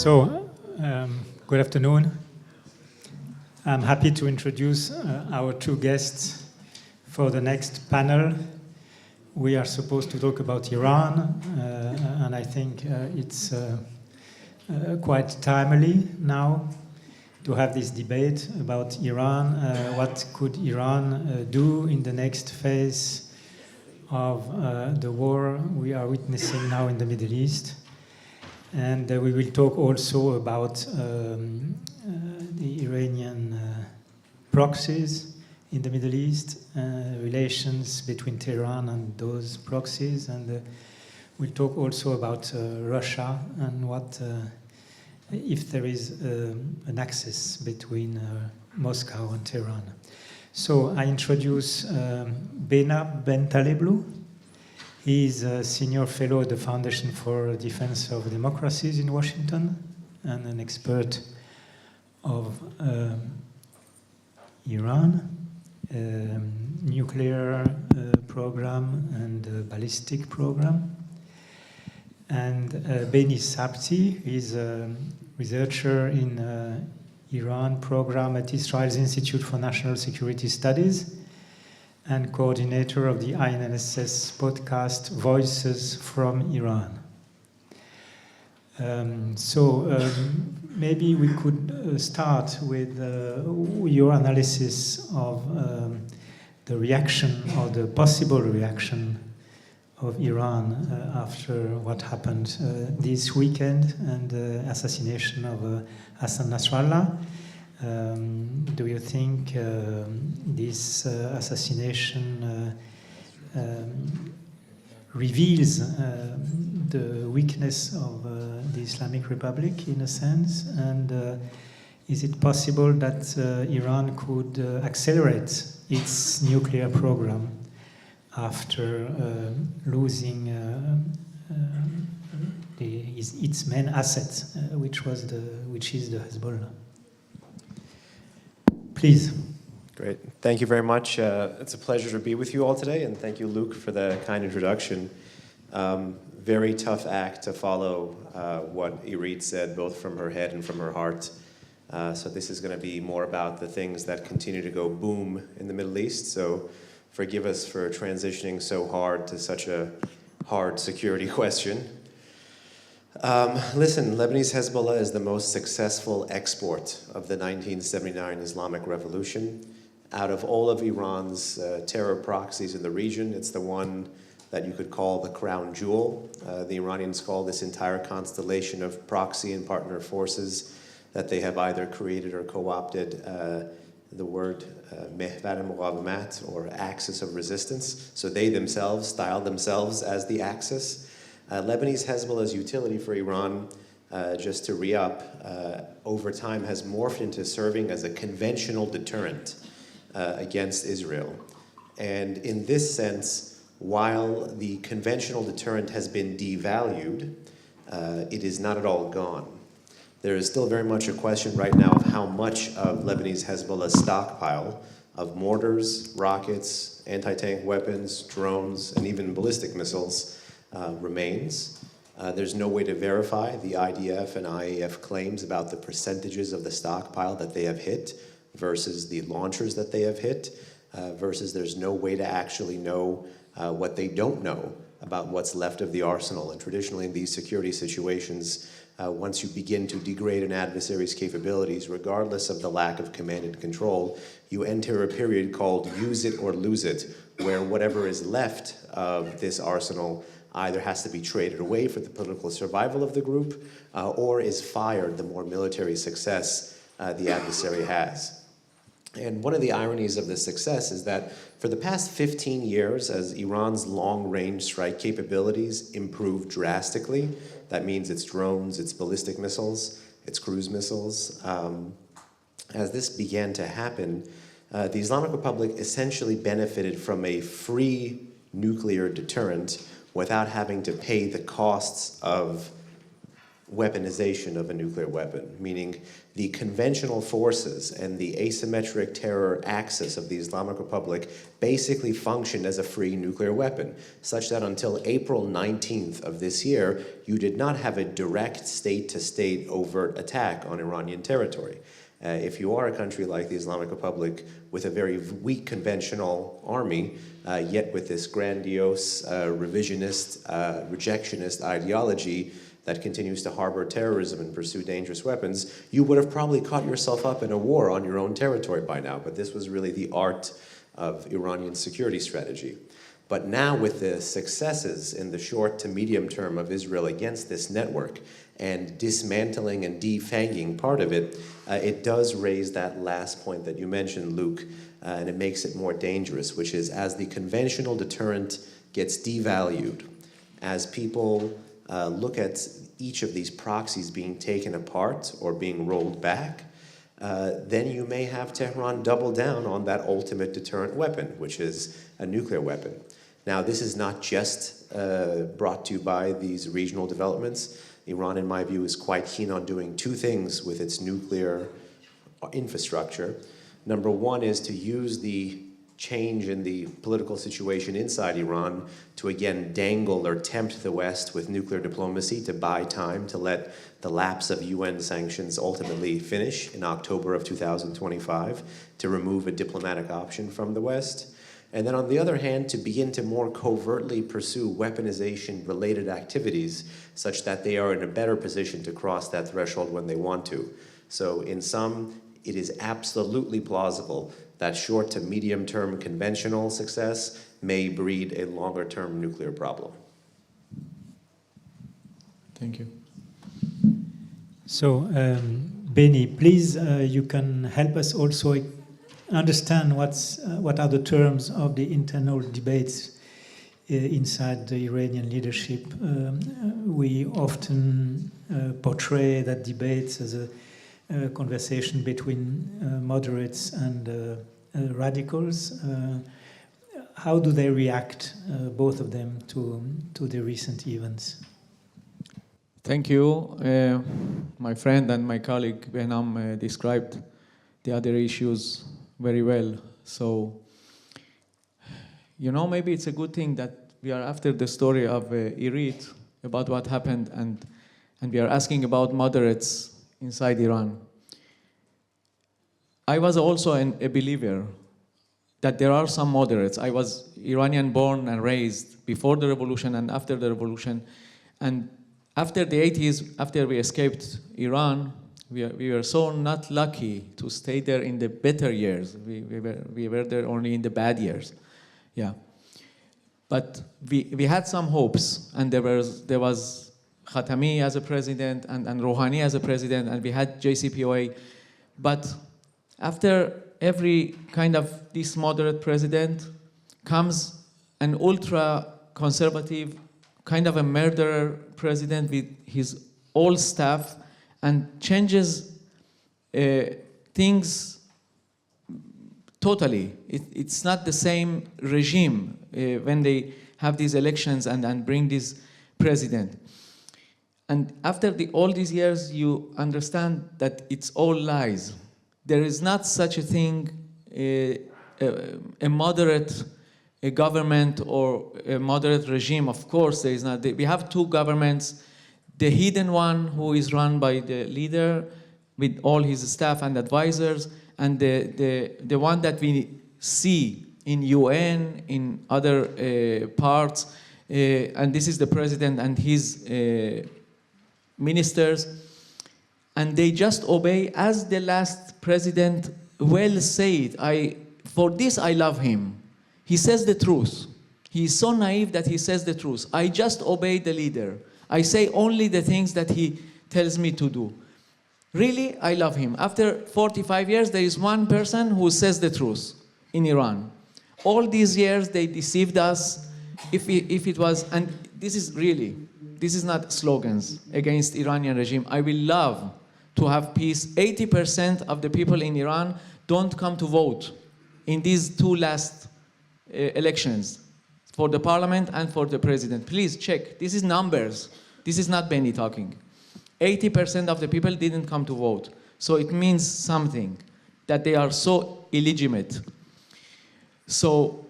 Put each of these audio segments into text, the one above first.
Good afternoon. I'm happy to introduce our two guests for the next panel. We are supposed to talk about Iran, and I think it's quite timely now to have this debate about Iran. What could Iran do in the next phase of the war we are witnessing now in the Middle East? And we will talk also about the Iranian proxies in the Middle East, relations between Tehran and those proxies, and we'll talk also about Russia and what if there is an axis between Moscow and Tehran. So I introduce Behnam Bentaleblu. He is a senior fellow at the Foundation for Defense of Democracies in Washington and an expert of Iran, nuclear program and ballistic program. And Beni Sabti is a researcher in Iran program at Israel's Institute for National Security Studies and coordinator of the INSS podcast Voices from Iran. Maybe we could start with your analysis of the reaction or the possible reaction of Iran after what happened this weekend and the assassination of Hassan Nasrallah. Do you think this assassination reveals the weakness of the Islamic Republic in a sense? And is it possible that Iran could accelerate its nuclear program after losing its main asset, which is the Hezbollah? Please. Great. Thank you very much. It's a pleasure to be with you all today, and thank you, Luke, for the kind introduction. Very tough act to follow what Irit said, both from her head and from her heart. So this is going to be more about the things that continue to go boom in the Middle East. So forgive us for transitioning so hard to such a hard security question. Listen, Lebanese Hezbollah is the most successful export of the 1979 Islamic Revolution. Out of all of Iran's terror proxies in the region, it's the one that you could call the crown jewel. The Iranians call this entire constellation of proxy and partner forces that they have either created or co-opted the word Mehvar Muqawamat, or axis of resistance. So they themselves style themselves as the axis. Lebanese Hezbollah's utility for Iran, just to re-up, over time has morphed into serving as a conventional deterrent against Israel. And in this sense, while the conventional deterrent has been devalued, it is not at all gone. There is still very much a question right now of how much of Lebanese Hezbollah's stockpile of mortars, rockets, anti-tank weapons, drones, and even ballistic missiles remains. There's no way to verify the IDF and IAF claims about the percentages of the stockpile that they have hit versus the launchers that they have hit, versus there's no way to actually know what they don't know about what's left of the arsenal. And traditionally in these security situations, once you begin to degrade an adversary's capabilities, regardless of the lack of command and control, you enter a period called use it or lose it, where whatever is left of this arsenal either has to be traded away for the political survival of the group or is fired the more military success the adversary has. And one of the ironies of this success is that for the past 15 years, as Iran's long-range strike capabilities improved drastically, that means its drones, its ballistic missiles, its cruise missiles, as this began to happen, the Islamic Republic essentially benefited from a free nuclear deterrent without having to pay the costs of weaponization of a nuclear weapon, meaning the conventional forces and the asymmetric terror axis of the Islamic Republic basically functioned as a free nuclear weapon, such that until April 19th of this year, you did not have a direct state-to-state overt attack on Iranian territory. If you are a country like the Islamic Republic with a very weak conventional army, yet with this grandiose, revisionist, rejectionist ideology that continues to harbor terrorism and pursue dangerous weapons, you would have probably caught yourself up in a war on your own territory by now. But this was really the art of Iranian security strategy. But now with the successes in the short to medium term of Israel against this network and dismantling and defanging part of it, it does raise that last point that you mentioned, Luke, and it makes it more dangerous, which is as the conventional deterrent gets devalued, as people look at each of these proxies being taken apart or being rolled back, then you may have Tehran double down on that ultimate deterrent weapon, which is a nuclear weapon. Now, this is not just brought to you by these regional developments. Iran, in my view, is quite keen on doing two things with its nuclear infrastructure. Number one is to use the change in the political situation inside Iran to again dangle or tempt the West with nuclear diplomacy to buy time to let the lapse of UN sanctions ultimately finish in October of 2025, to remove a diplomatic option from the West. And then on the other hand, to begin to more covertly pursue weaponization-related activities such that they are in a better position to cross that threshold when they want to. So in sum, it is absolutely plausible that short to medium-term conventional success may breed a longer-term nuclear problem. Thank you. So, Benny, please, you can help us also understand what are the terms of the internal debates inside the Iranian leadership. We often portray that debates as a conversation between moderates and radicals. How do they react, both of them, to the recent events? Thank you. My friend and my colleague Behnam described the other issues very well. So, maybe it's a good thing that we are after the story of Irit about what happened, and we are asking about moderates inside Iran. I was also a believer that there are some moderates. I was Iranian born and raised before the revolution and after the revolution. And after the 80s, after we escaped Iran, we were so not lucky to stay there in the better years. We were there only in the bad years. Yeah. But we had some hopes, and there was Khatami as a president and Rouhani as a president, and we had JCPOA. But after every kind of this moderate president comes an ultra-conservative, kind of a murderer president with his whole staff, and changes things totally. It's not the same regime when they have these elections and bring this president. And after all these years, you understand that it's all lies. There is not such a thing, a moderate government or a moderate regime. Of course, there is not. We have two governments. The hidden one, who is run by the leader with all his staff and advisors, and the one that we see in UN, in other parts, and this is the president and his ministers, and they just obey, as the last president well said. For this I love him. He says the truth. He is so naive that he says the truth. I just obey the leader. I say only the things that he tells me to do. Really, I love him. After 45 years, there is one person who says the truth in Iran. All these years, they deceived us. If it was, and this is not slogans against Iranian regime. I will love to have peace. 80% of the people in Iran don't come to vote in these two last elections, for the parliament and for the president. Please check. This is numbers. This is not Benny talking. 80% of the people didn't come to vote. So it means something, that they are so illegitimate. So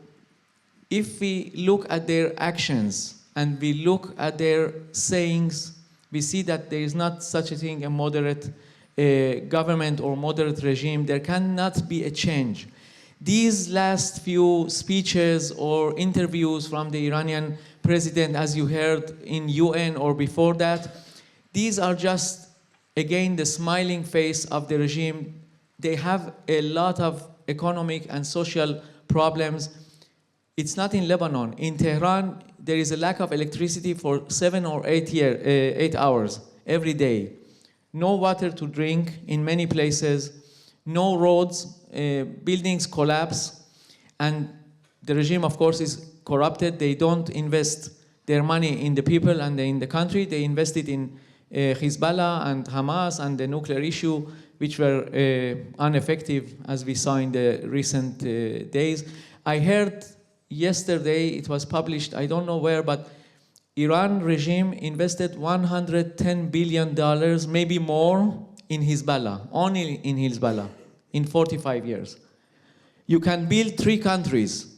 if we look at their actions and we look at their sayings, we see that there is not such a thing, a moderate government or moderate regime. There cannot be a change. These last few speeches or interviews from the Iranian president, as you heard in UN or before that, these are just, again, the smiling face of the regime. They have a lot of economic and social problems. It's not in Lebanon. In Tehran, there is a lack of electricity for 7 or 8 hours every day. No water to drink in many places, no roads, buildings collapse, and the regime, of course, is corrupted. They don't invest their money in the people and in the country. They invest it in Hezbollah and Hamas and the nuclear issue, which were ineffective, as we saw in the recent days. I heard yesterday, it was published, I don't know where, but Iran regime invested $110 billion, maybe more, in Hezbollah, only in Hezbollah, in 45 years. You can build 3 countries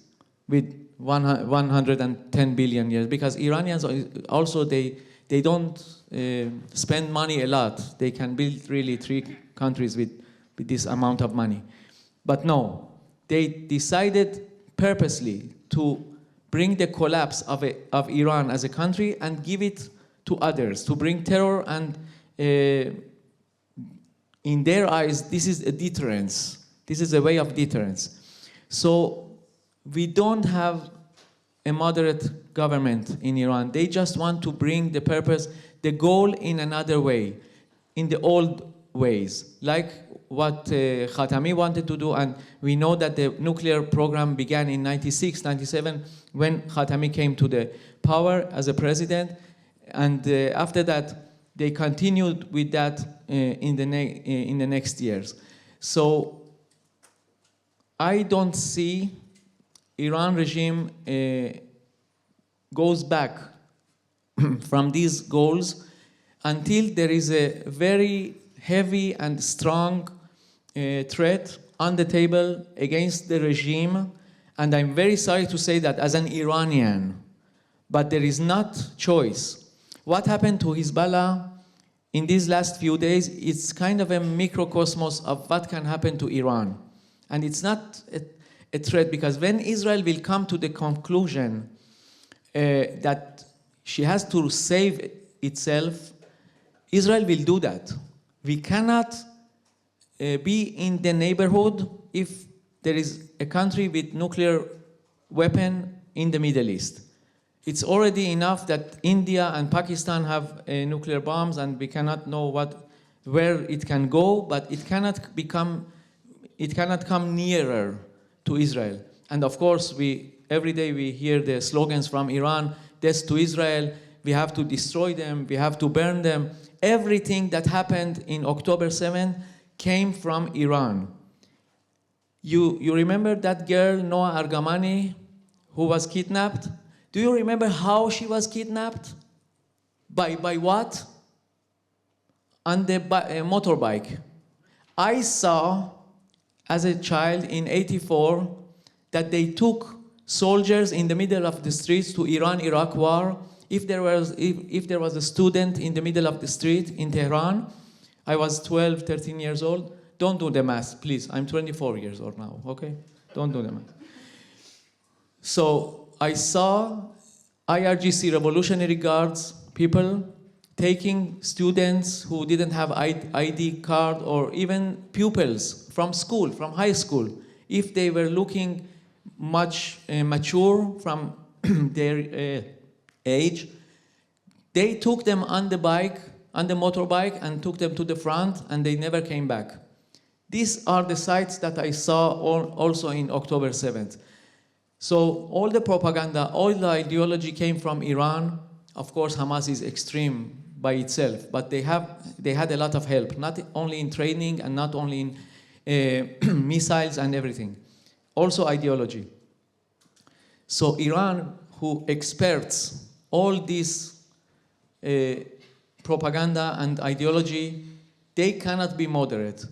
with 110 billion years, because Iranians also, they don't spend money a lot. They can build really 3 countries with this amount of money. But no, they decided purposely to bring the collapse of Iran as a country and give it to others, to bring terror, and in their eyes, this is a deterrence. This is a way of deterrence. So we don't have a moderate government in Iran. They just want to bring the purpose, the goal in another way, in the old ways, like what Khatami wanted to do. And we know that the nuclear program began in 96, 97, when Khatami came to the power as a president. And after that, they continued with that in the next years. So I don't see Iran regime goes back from these goals until there is a very heavy and strong threat on the table against the regime. And I'm very sorry to say that as an Iranian, but there is not choice. What happened to Hezbollah in these last few days, it's kind of a microcosmos of what can happen to Iran. And it's not a threat, because when Israel will come to the conclusion that she has to save itself, Israel will do that. We cannot be in the neighborhood if there is a country with nuclear weapon in the Middle East. It's already enough that India and Pakistan have nuclear bombs, and we cannot know where it can go, but it cannot come nearer to Israel. And of course, every day we hear the slogans from Iran, death to Israel, we have to destroy them, we have to burn them. Everything that happened in October 7 came from Iran. You remember that girl, Noah Argamani, who was kidnapped? Do you remember how she was kidnapped? By what? On the motorbike. I saw, as a child in '84, that they took soldiers in the middle of the streets to Iran-Iraq war. If there was a student in the middle of the street in Tehran, I was 12, 13 years old. Don't do the math, please. I'm 24 years old now, okay? Don't do the math. So I saw IRGC Revolutionary Guards people taking students who didn't have ID card, or even pupils from school, from high school, if they were looking much mature from their age. They took them on the motorbike, and took them to the front, and they never came back. These are the sites that I saw also in October 7th. So all the propaganda, all the ideology came from Iran. Of course, Hamas is extreme by itself, but they had a lot of help, not only in training and not only in missiles and everything, also ideology. So Iran, who experts all these propaganda and ideology, they cannot be moderate.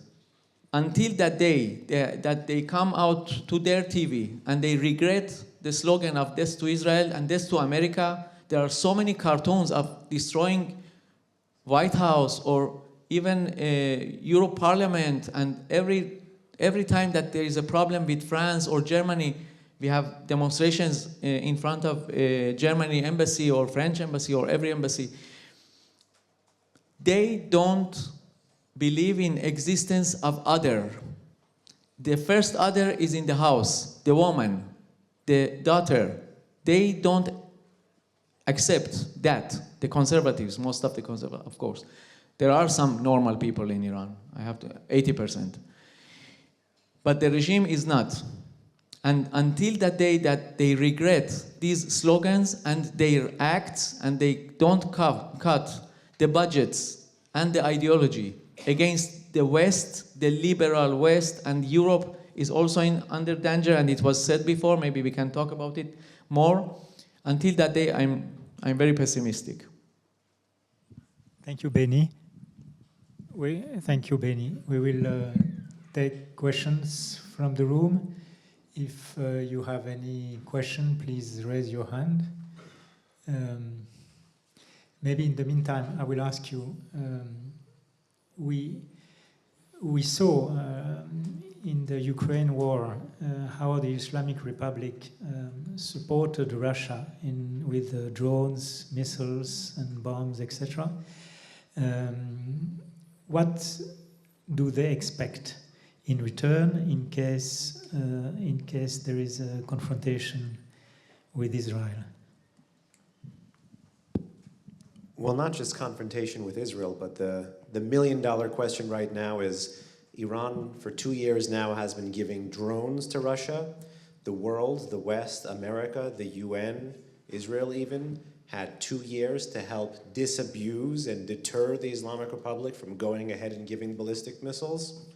Until that day that they come out to their TV and they regret the slogan of death to Israel and death to America, there are so many cartoons of destroying White House or even Europe Parliament, and every time that there is a problem with France or Germany, we have demonstrations in front of Germany embassy or French embassy or every embassy. They don't believe in existence of other. The first other is in the house, the woman, the daughter. They don't accept that. The conservatives, most of the conservatives, of course. There are some normal people in Iran, 80%. But the regime is not. And until that day that they regret these slogans and their acts, and they don't cut the budgets and the ideology against the West, the liberal West, and Europe is also under danger, and it was said before, maybe we can talk about it more. Until that day, I'm very pessimistic. Thank you, Benny. Thank you, Benny. We will take questions from the room. If you have any question, please raise your hand. Maybe in the meantime, I will ask you, we saw in the Ukraine war how the Islamic Republic supported Russia with drones, missiles, and bombs, etc. What do they expect in return in case there is a confrontation with Israel? Well, not just confrontation with Israel, but the million-dollar question right now is Iran, for 2 years now, has been giving drones to Russia. The world, the West, America, the UN, Israel even, had 2 years to help disabuse and deter the Islamic Republic from going ahead and giving ballistic missiles.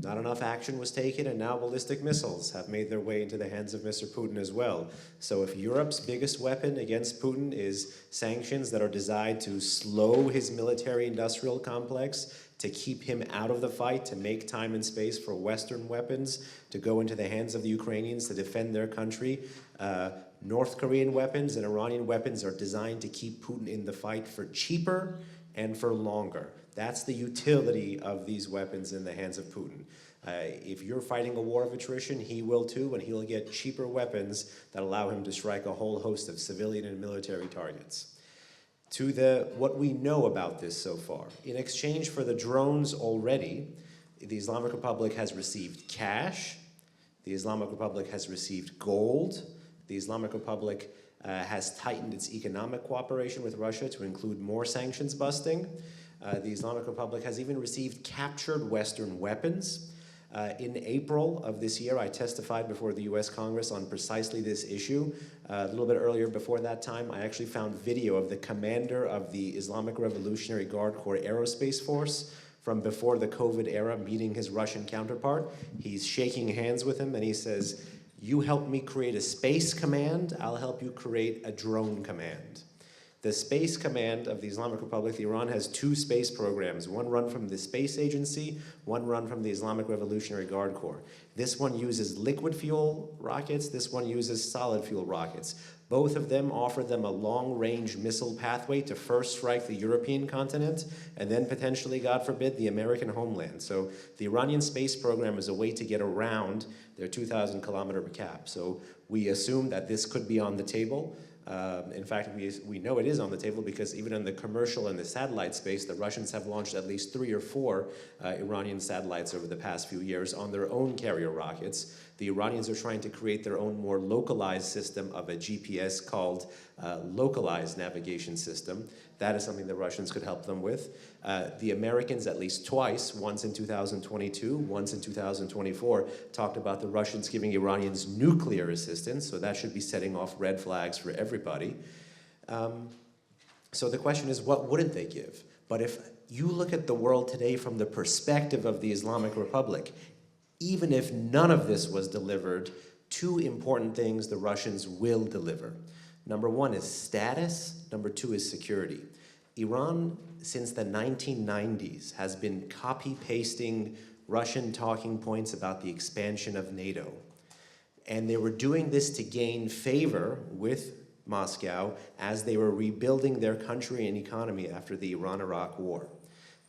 Not enough action was taken, and now ballistic missiles have made their way into the hands of Mr. Putin as well. So if Europe's biggest weapon against Putin is sanctions that are designed to slow his military-industrial complex, to keep him out of the fight, to make time and space for Western weapons to go into the hands of the Ukrainians to defend their country, North Korean weapons and Iranian weapons are designed to keep Putin in the fight for cheaper and for longer. That's the utility of these weapons in the hands of Putin. If you're fighting a war of attrition, he will too, and he'll get cheaper weapons that allow him to strike a whole host of civilian and military targets. To what we know about this so far, in exchange for the drones already, the Islamic Republic has received cash, the Islamic Republic has received gold, the Islamic Republic has tightened its economic cooperation with Russia to include more sanctions busting. The Islamic Republic has even received captured Western weapons. In April of this year, I testified before the US Congress on precisely this issue. A little bit earlier before that time, I actually found video of the commander of the Islamic Revolutionary Guard Corps Aerospace Force from before the COVID era meeting his Russian counterpart. He's shaking hands with him and he says, "You help me create a space command, I'll help you create a drone command." The Space Command of the Islamic Republic, Iran, has 2 space programs, one run from the Space Agency, one run from the Islamic Revolutionary Guard Corps. This one uses liquid fuel rockets, this one uses solid fuel rockets. Both of them offer them a long-range missile pathway to first strike the European continent, and then potentially, God forbid, the American homeland. So the Iranian space program is a way to get around their 2,000-kilometer cap. So we assume that this could be on the table. In fact, we know it is on the table because even in the commercial and the satellite space, the Russians have launched at least 3 or 4 Iranian satellites over the past few years on their own carrier rockets. The Iranians are trying to create their own more localized system of a GPS called localized navigation system. That is something the Russians could help them with. The Americans, at least twice, once in 2022, once in 2024, talked about the Russians giving Iranians nuclear assistance, so that should be setting off red flags for everybody. So the question is, what wouldn't they give? But if you look at the world today from the perspective of the Islamic Republic, even if none of this was delivered, 2 important things the Russians will deliver. Number 1 is status, number 2 is security. Iran, since the 1990s, has been copy-pasting Russian talking points about the expansion of NATO. And they were doing this to gain favor with Moscow as they were rebuilding their country and economy after the Iran-Iraq war.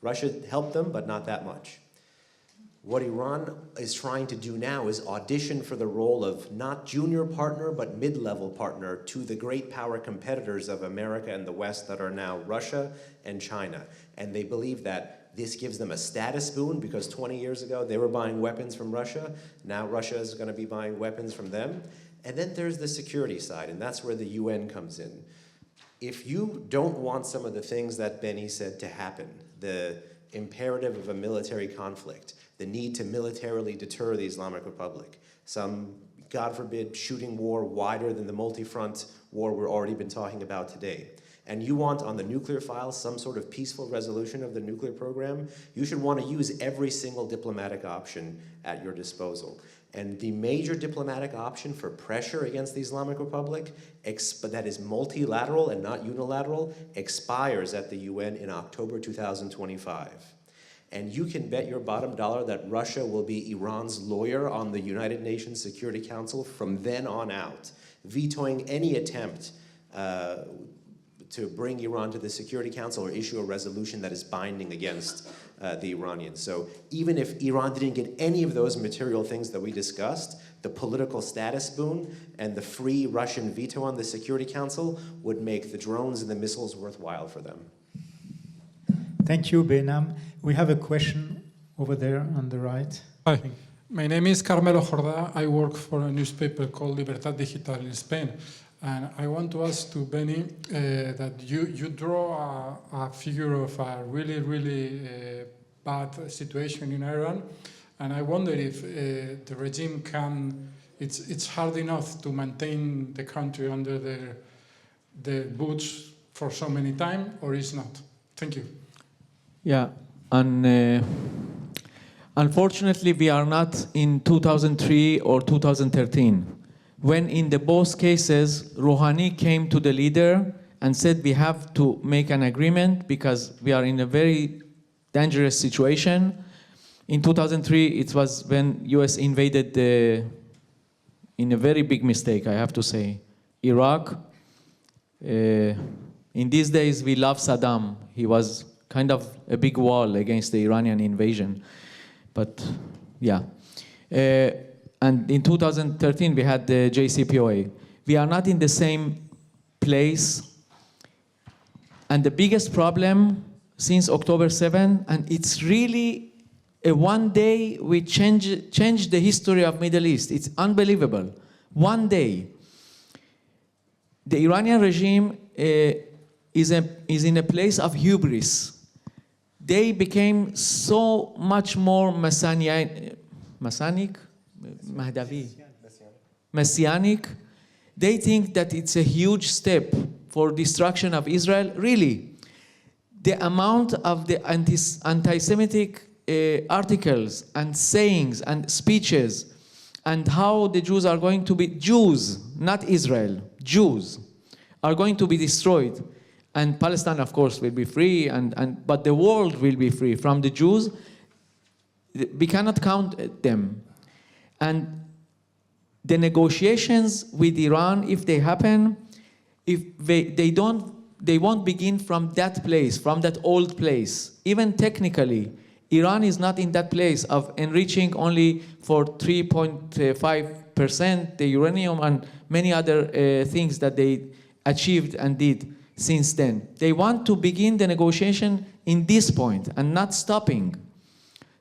Russia helped them, but not that much. What Iran is trying to do now is audition for the role of not junior partner, but mid-level partner to the great power competitors of America and the West that are now Russia and China. And they believe that this gives them a status boon because 20 years ago they were buying weapons from Russia. Now Russia is going to be buying weapons from them. And then there's the security side, and that's where the UN comes in. If you don't want some of the things that Benny said to happen, the imperative of a military conflict, the need to militarily deter the Islamic Republic, some, God forbid, shooting war wider than the multi-front war we've already been talking about today, and you want on the nuclear file some sort of peaceful resolution of the nuclear program, you should want to use every single diplomatic option at your disposal. And the major diplomatic option for pressure against the Islamic Republic, that is multilateral and not unilateral, expires at the UN in October 2025. And you can bet your bottom dollar that Russia will be Iran's lawyer on the United Nations Security Council from then on out, vetoing any attempt to bring Iran to the Security Council or issue a resolution that is binding against the Iranians. So even if Iran didn't get any of those material things that we discussed, the political status boon and the free Russian veto on the Security Council would make the drones and the missiles worthwhile for them. Thank you, Benham. We have a question over there on the right. Hi, my name is Carmelo Jordá. I work for a newspaper called Libertad Digital in Spain. And I want to ask to Benny that you draw a figure of a really, really bad situation in Iran. And I wonder if the regime can, it's hard enough to maintain the country under their boots for so many time, or is not? Thank you. Yeah, and unfortunately we are not in 2003 or 2013. When in the both cases, Rouhani came to the leader and said we have to make an agreement because we are in a very dangerous situation. In 2003, it was when US invaded in a very big mistake, I have to say, Iraq. In these days, we love Saddam. He was kind of a big wall against the Iranian invasion. But yeah. And in 2013, we had the JCPOA. We are not in the same place. And the biggest problem since October 7, and it's really one day we change the history of Middle East. It's unbelievable. One day. The Iranian regime is in a place of hubris. They became so much more messianic, messianic. They think that it's a huge step for destruction of Israel. Really, the amount of the anti-Semitic articles and sayings and speeches and how the Jews are going to be, Jews, not Israel, Jews, are going to be destroyed. And Palestine, of course, will be free, but the world will be free from the Jews. We cannot count them. And the negotiations with Iran, if they happen, if they won't begin from that place, from that old place. Even technically, Iran is not in that place of enriching only for 3.5% the uranium and many other things that they achieved and did since then. They want to begin the negotiation in this point and not stopping.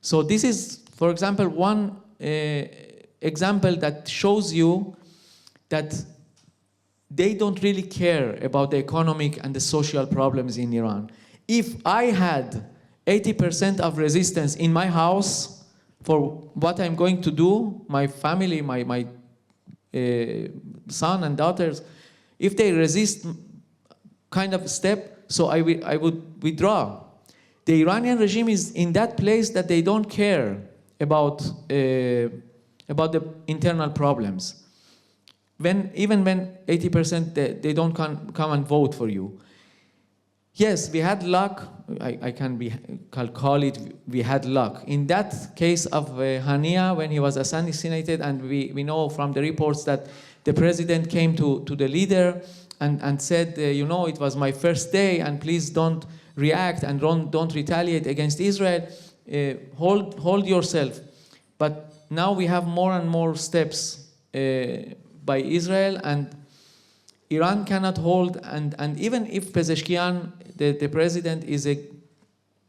So this is, for example, one example that shows you that they don't really care about the economic and the social problems in Iran. If I had 80% of resistance in my house for what I'm going to do, my family, my son and daughters, if they resist kind of step, so I would withdraw. The Iranian regime is in that place that they don't care about the internal problems. Even when 80% they don't come and vote for you. Yes, we had luck. Can call it we had luck. In that case of Hania, when he was assassinated, and we know from the reports that the president came to the leader and said, you know, it was my first day, and please don't react and don't retaliate against Israel. Hold yourself. But now we have more and more steps by Israel, and Iran cannot hold, and even if Pezeshkian, the president, is a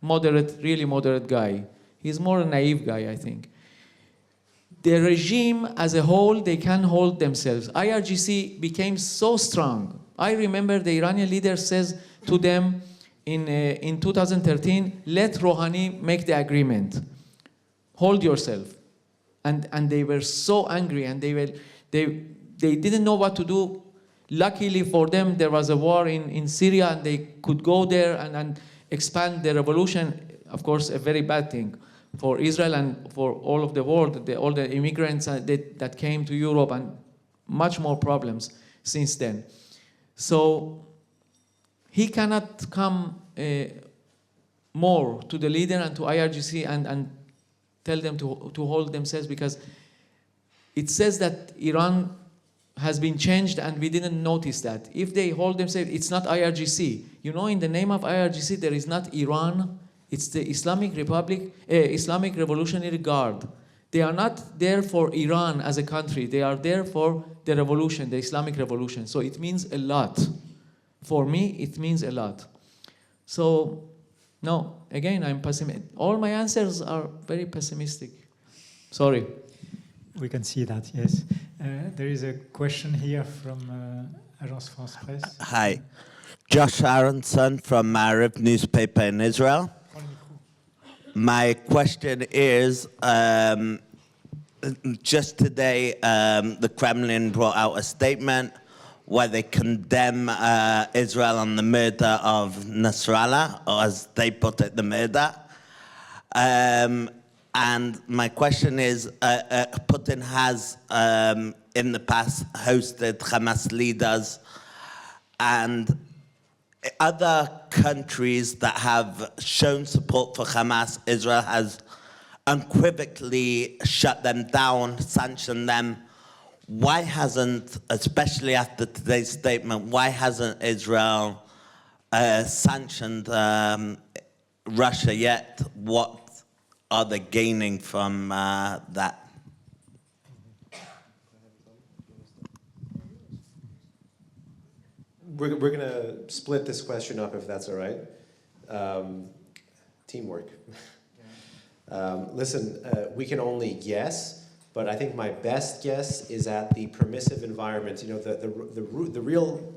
moderate, really moderate guy, he's more a naive guy, I think. The regime as a whole, they can hold themselves. IRGC became so strong. I remember the Iranian leader says to them in 2013, let Rouhani make the agreement. Hold yourself. And they were so angry, and they didn't know what to do. Luckily for them, there was a war in Syria, and they could go there and expand the revolution. Of course, a very bad thing for Israel and for all of the world, all the immigrants that came to Europe, and much more problems since then. So he cannot come more to the leader and to IRGC and tell them to hold themselves, because it says that Iran has been changed and we didn't notice that. If they hold themselves, it's not IRGC. You know, in the name of IRGC, there is not Iran, it's the Islamic Republic, Islamic Revolutionary Guard. They are not there for Iran as a country. They are there for the revolution, the Islamic revolution. So it means a lot. For me, it means a lot. So, no, again, I'm pessimistic. All my answers are very pessimistic. Sorry. We can see that, yes. There is a question here from Agence France Presse. Hi. Josh Aronson from Maariv newspaper in Israel. My question is, just today, the Kremlin brought out a statement where they condemn Israel on the murder of Nasrallah, or as they put it, the murder. And my question is, Putin has, in the past, hosted Hamas leaders, and other countries that have shown support for Hamas, Israel has unequivocally shut them down, sanctioned them. Why hasn't, especially after today's statement, why hasn't Israel sanctioned Russia yet? What are they gaining from that? We're going to split this question up, if that's all right. Teamwork. Listen, we can only guess, but I think my best guess is at the permissive environment. You know, the real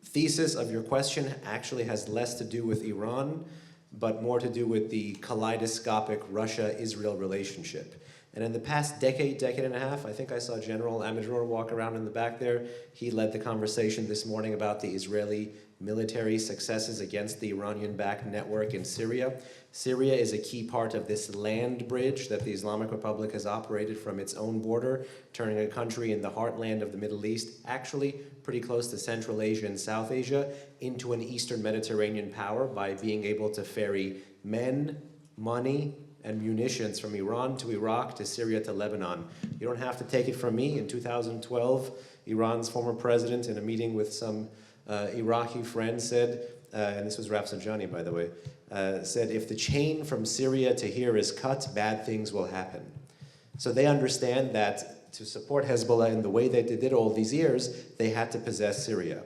thesis of your question actually has less to do with Iran, but more to do with the kaleidoscopic Russia-Israel relationship. And in the past decade and a half, I think I saw General Amador walk around in the back there. He led the conversation this morning about the Israeli military successes against the Iranian-backed network in Syria. Syria is a key part of this land bridge that the Islamic Republic has operated from its own border, turning a country in the heartland of the Middle East, actually pretty close to Central Asia and South Asia, into an Eastern Mediterranean power by being able to ferry men, money, and munitions from Iran to Iraq to Syria to Lebanon. You don't have to take it from me. In 2012, Iran's former president, in a meeting with some Iraqi friends, said, and this was Rafsanjani, by the way, said, if the chain from Syria to here is cut, bad things will happen. So they understand that to support Hezbollah in the way that they did all these years, they had to possess Syria.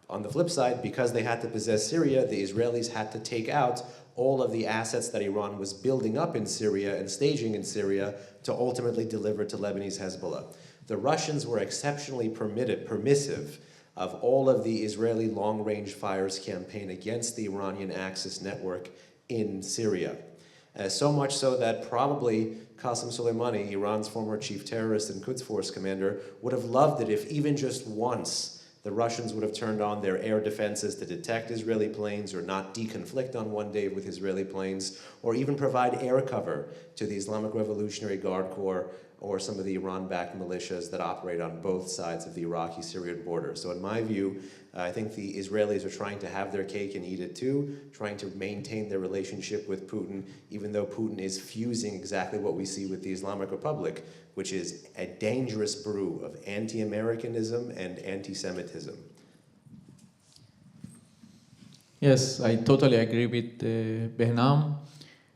On the flip side, because they had to possess Syria, the Israelis had to take out all of the assets that Iran was building up in Syria and staging in Syria to ultimately deliver to Lebanese Hezbollah. The Russians were exceptionally permissive of all of the Israeli long-range fires campaign against the Iranian Axis network in Syria. So much so that probably Qasem Soleimani, Iran's former chief terrorist and Quds Force commander, would have loved it if even just once the Russians would have turned on their air defenses to detect Israeli planes or not deconflict on one day with Israeli planes, or even provide air cover to the Islamic Revolutionary Guard Corps or some of the Iran-backed militias that operate on both sides of the Iraqi-Syrian border. So in my view, I think the Israelis are trying to have their cake and eat it too, trying to maintain their relationship with Putin, even though Putin is fusing exactly what we see with the Islamic Republic, which is a dangerous brew of anti-Americanism and anti-Semitism. Yes, I totally agree with Behnam.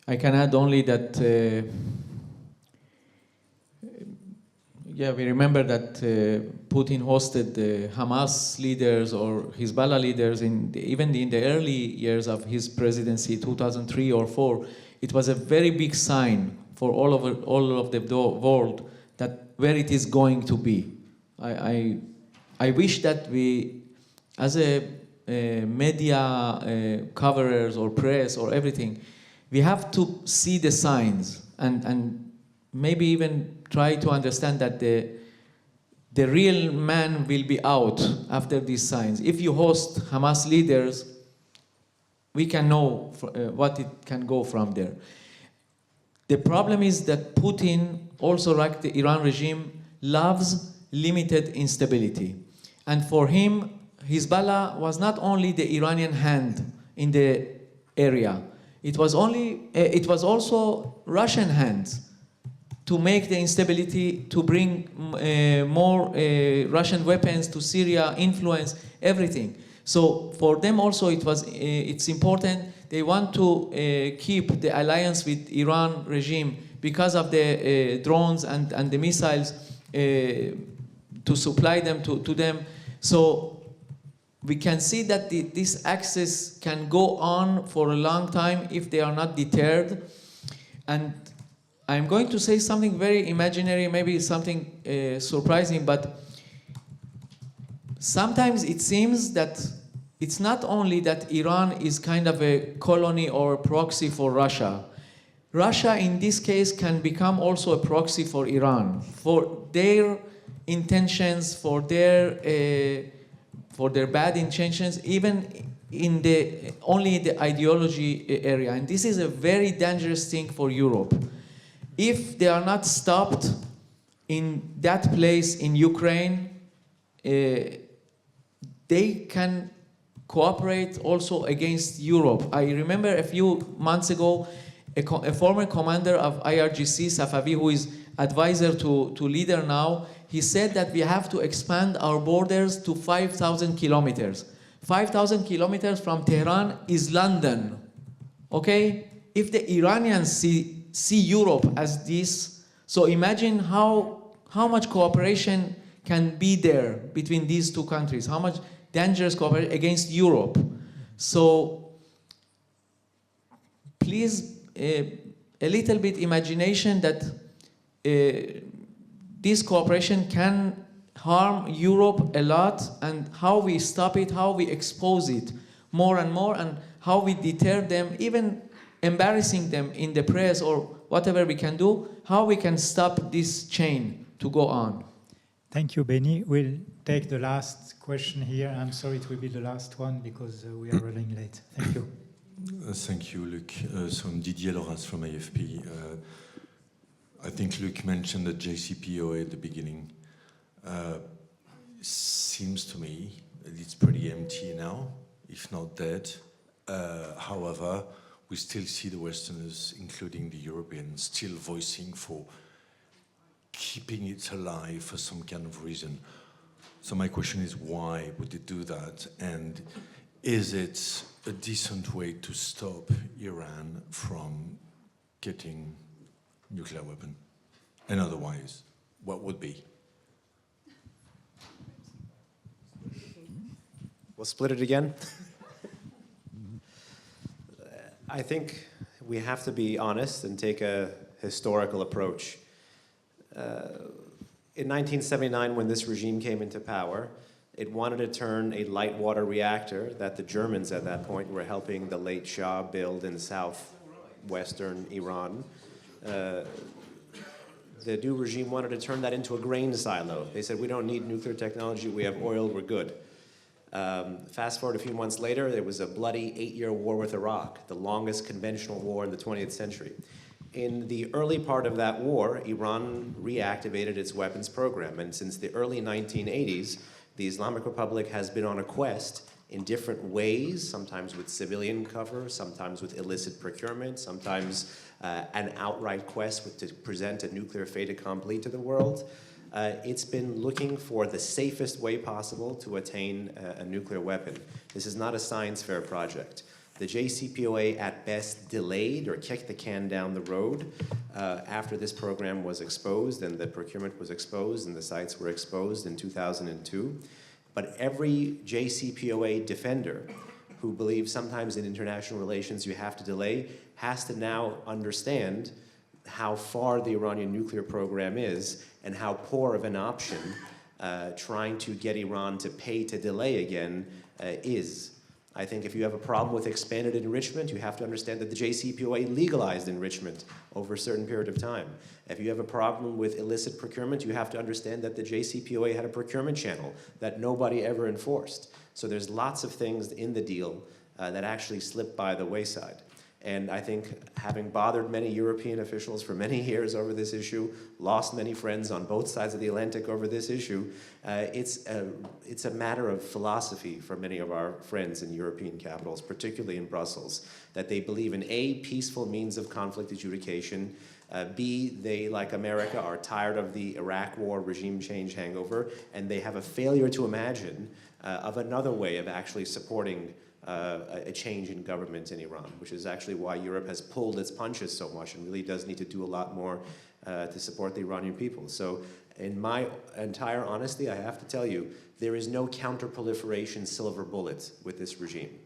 I can add only that, we remember that Putin hosted the Hamas leaders or Hezbollah leaders even in the early years of his presidency, 2003 or 4. It was a very big sign for all of the world that where it is going to be. I wish that we, as a media coverers or press or everything, we have to see the signs and maybe even try to understand that the real man will be out after these signs. If you host Hamas leaders, we can know what it can go from there. The problem is that Putin, also like the Iran regime, loves limited instability. And for him, Hezbollah was not only the Iranian hand in the area, it was also Russian hands to make the instability, to bring more Russian weapons to Syria, influence everything. So for them also it's important. They want to keep the alliance with Iran regime because of the drones and the missiles to supply them to them. So we can see that this axis can go on for a long time if they are not deterred. And I'm going to say something very imaginary, maybe something surprising, but sometimes it seems that it's not only that Iran is kind of a colony or a proxy for Russia. Russia, in this case, can become also a proxy for Iran, for their intentions, for their bad intentions, even in only the ideology area. And this is a very dangerous thing for Europe. If they are not stopped in that place in Ukraine, they can cooperate also against Europe. I remember a few months ago, a former commander of IRGC, Safavi, who is advisor to leader now, he said that we have to expand our borders to 5,000 kilometers. 5,000 kilometers from Tehran is London, okay? If the Iranians see Europe as this, so imagine how much cooperation can be there between these two countries, how much dangerous cooperation against Europe. So please, a little bit imagination that this cooperation can harm Europe a lot, and how we stop it, how we expose it more and more, and how we deter them, even embarrassing them in the press or whatever we can do, how we can stop this chain to go on. Thank you, Benny. We'll take the last question here. I'm sorry it will be the last one because we are running late. Thank you. Thank you, Luc. So I'm Didier Loras from AFP. I think Luc mentioned the JCPOA at the beginning. Seems to me that it's pretty empty now, if not dead. However, we still see the Westerners, including the Europeans, still voicing for keeping it alive for some kind of reason. So my question is, why would they do that? And is it a decent way to stop Iran from getting nuclear weapon? And otherwise, what would be? We'll split it again. I think we have to be honest and take a historical approach. In 1979, when this regime came into power, it wanted to turn a light water reactor that the Germans at that point were helping the late Shah build in southwestern Iran. The new regime wanted to turn that into a grain silo. They said, we don't need nuclear technology, we have oil, we're good. Fast forward a few months later, there was a bloody 8-year war with Iraq, the longest conventional war in the 20th century. In the early part of that war, Iran reactivated its weapons program, and since the early 1980s, the Islamic Republic has been on a quest in different ways, sometimes with civilian cover, sometimes with illicit procurement, sometimes an outright quest to present a nuclear fait accompli to the world. It's been looking for the safest way possible to attain a nuclear weapon. This is not a science fair project. The JCPOA at best delayed or kicked the can down the road after this program was exposed and the procurement was exposed and the sites were exposed in 2002. But every JCPOA defender who believes sometimes in international relations you have to delay has to now understand how far the Iranian nuclear program is and how poor of an option trying to get Iran to pay to delay again is. I think if you have a problem with expanded enrichment, you have to understand that the JCPOA legalized enrichment over a certain period of time. If you have a problem with illicit procurement, you have to understand that the JCPOA had a procurement channel that nobody ever enforced. So there's lots of things in the deal that actually slipped by the wayside. And I think having bothered many European officials for many years over this issue, lost many friends on both sides of the Atlantic over this issue, it's a matter of philosophy for many of our friends in European capitals, particularly in Brussels, that they believe in A, peaceful means of conflict adjudication, B, they, like America, are tired of the Iraq war regime change hangover, and they have a failure to imagine of another way of actually supporting a change in government in Iran, which is actually why Europe has pulled its punches so much and really does need to do a lot more to support the Iranian people. So in my entire honesty, I have to tell you, there is no counter-proliferation silver bullet with this regime.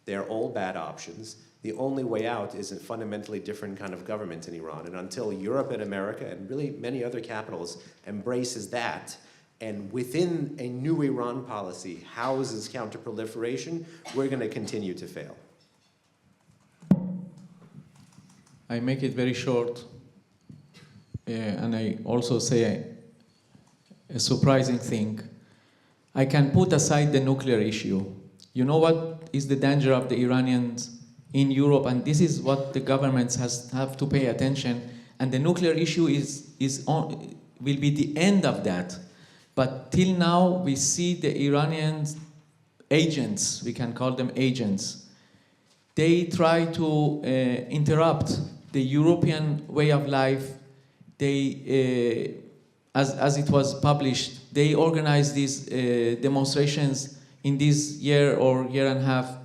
They're all bad options. The only way out is a fundamentally different kind of government in Iran. And until Europe and America, and really many other capitals, embraces that, and within a new Iran policy houses counter-proliferation, we're going to continue to fail. I make it very short, and I also say a surprising thing. I can put aside the nuclear issue. You know what is the danger of the Iranians in Europe, and this is what the governments have to pay attention, and the nuclear issue will be the end of that. But till now, we see the Iranian agents, we can call them agents, they try to interrupt the European way of life. They, as it was published, they organized these demonstrations in this year or year and a half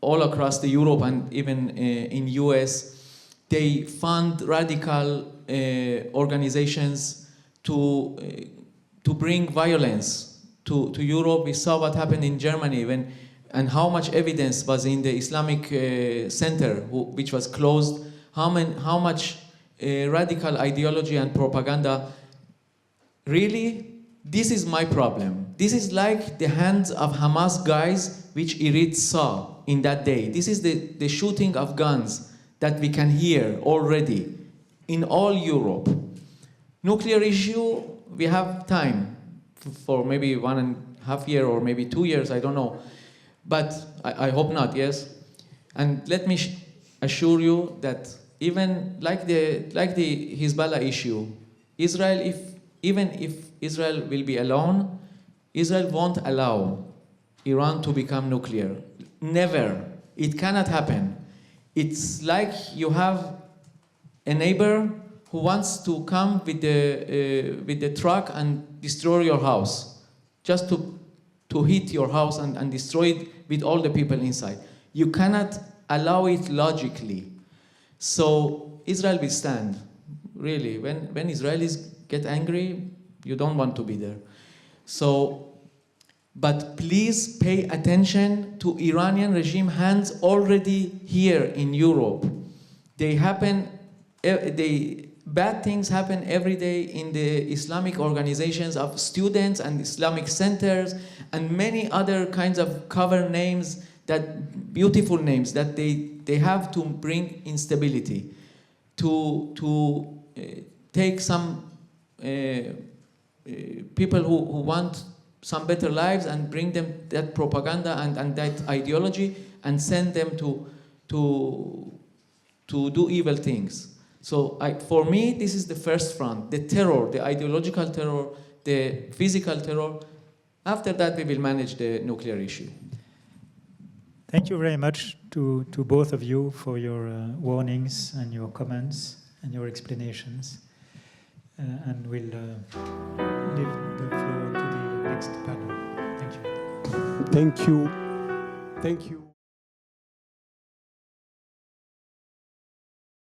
all across the Europe and even in US. They fund radical organizations to bring violence to Europe. We saw what happened in Germany and how much evidence was in the Islamic Center, which was closed, how much radical ideology and propaganda. Really, this is my problem. This is like the hands of Hamas guys which Irit saw in that day. This is the shooting of guns that we can hear already in all Europe. Nuclear issue, we have time for maybe 1.5 years or maybe 2 years, I don't know. But I hope not, yes? And let me assure you that even like the Hezbollah issue, Israel, even if Israel will be alone, Israel won't allow Iran to become nuclear. Never. It cannot happen. It's like you have a neighbor who wants to come with the truck and destroy your house, just to hit your house and destroy it with all the people inside. You cannot allow it logically. So Israel will stand. Really, when Israelis get angry, you don't want to be there. So, but please pay attention to Iranian regime hands already here in Europe. Bad things happen every day in the Islamic organizations of students and Islamic centers and many other kinds of cover names, that beautiful names that they have to bring instability, to take some people who want some better lives and bring them that propaganda and that ideology and send them to do evil things. So for me, this is the first front, the terror, the ideological terror, the physical terror. After that, we will manage the nuclear issue. Thank you very much to both of you for your warnings and your comments and your explanations. And we'll leave the floor to the next panel. Thank you. Thank you. Thank you.